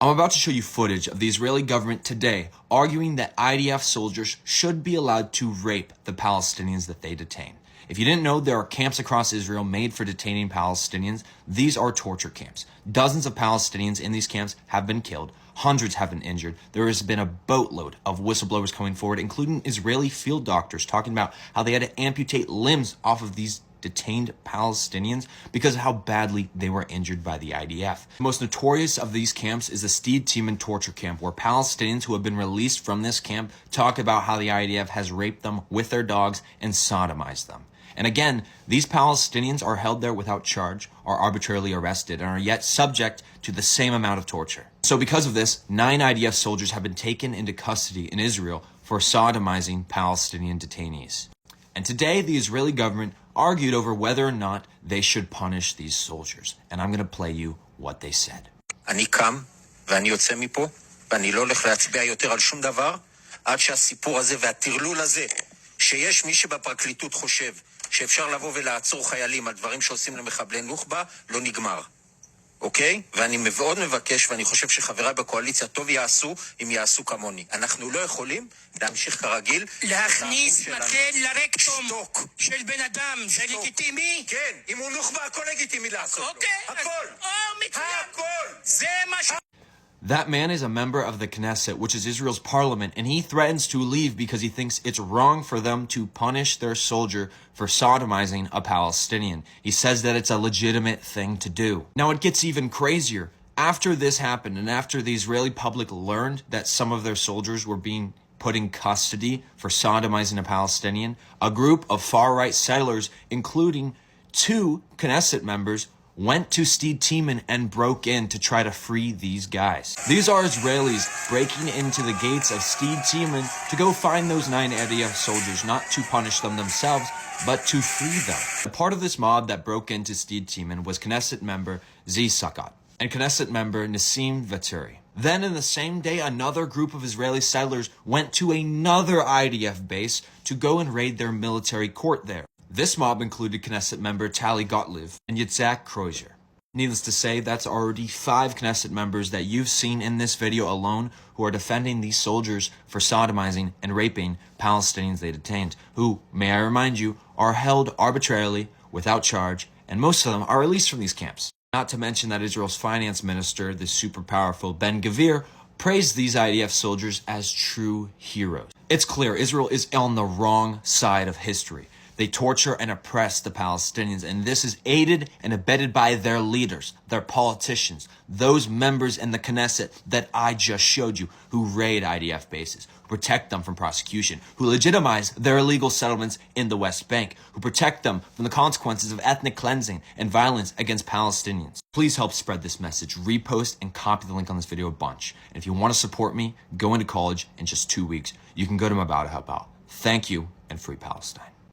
I'm about to show you footage of the Israeli government today arguing that IDF soldiers should be allowed to rape the Palestinians that they detain. If you didn't know, there are camps across Israel made for detaining Palestinians. These are torture camps. Dozens of Palestinians in these camps have been killed. Hundreds have been injured. There has been a boatload of whistleblowers coming forward, including Israeli field doctors, talking about how they had to amputate limbs off of these detained Palestinians because of how badly they were injured by the IDF. The most notorious of these camps is the Stede Tiemann torture camp, where Palestinians who have been released from this camp talk about how the IDF has raped them with their dogs and sodomized them. And again, these Palestinians are held there without charge, are arbitrarily arrested, and are yet subject to the same amount of torture. So because of this, 9 IDF soldiers have been taken into custody in Israel for sodomizing Palestinian detainees. And today, the Israeli government argued over whether or not they should punish these soldiers. And I'm going to play you what they said. אני קם ואני יוצא מפה, ואני לא הולך להצביע יותר על שום דבר, עד שהסיפור הזה והטרלול הזה, שיש מי שבפרקליטות חושב שאפשר לבוא ולעצור חיילים על דברים שעושים למחבלי נוח'בה, לא נגמר. אוקיי? ואני מאוד מבקש, ואני חושב שחבריי בקואליציה טוב יעשו, אם יעשו כמוני. אנחנו לא יכולים להמשיך כרגיל. להכניס מקל לרקטום של בן אדם, זה לגיטימי? כן, אם הוא נוח'בה, הכל לגיטימי לעשות לו. אוקיי. הכל. מצוין. הכל. זה מה ש... That man is a member of the Knesset, which is Israel's parliament, and he threatens to leave because he thinks it's wrong for them to punish their soldier for sodomizing a Palestinian. He says that it's a legitimate thing to do. Now, it gets even crazier. After this happened, and after the Israeli public learned that some of their soldiers were being put in custody for sodomizing a Palestinian, a group of far-right settlers, including 2 Knesset members, went to Stede Tiemann and broke in to try to free these guys. These are Israelis breaking into the gates of Stede Tiemann to go find those 9 IDF soldiers, not to punish them themselves, but to free them. A part of this mob that broke into Stede Tiemann was Knesset member Zi Sakat and Knesset member Nassim Vaturi. Then in the same day, another group of Israeli settlers went to another IDF base to go and raid their military court there. This mob included Knesset member Tali Gottlieb and Yitzhak Kreuzer. Needless to say, that's already 5 Knesset members that you've seen in this video alone who are defending these soldiers for sodomizing and raping Palestinians they detained, who, may I remind you, are held arbitrarily, without charge, and most of them are released from these camps. Not to mention that Israel's finance minister, the super powerful Ben Gvir, praised these IDF soldiers as true heroes. It's clear Israel is on the wrong side of history. They torture and oppress the Palestinians, and this is aided and abetted by their leaders, their politicians, those members in the Knesset that I just showed you, who raid IDF bases, who protect them from prosecution, who legitimize their illegal settlements in the West Bank, who protect them from the consequences of ethnic cleansing and violence against Palestinians. Please help spread this message. Repost and copy the link on this video a bunch. And if you want to support me, go into college in just 2 weeks. You can go to Mabao to help out. Thank you, and free Palestine.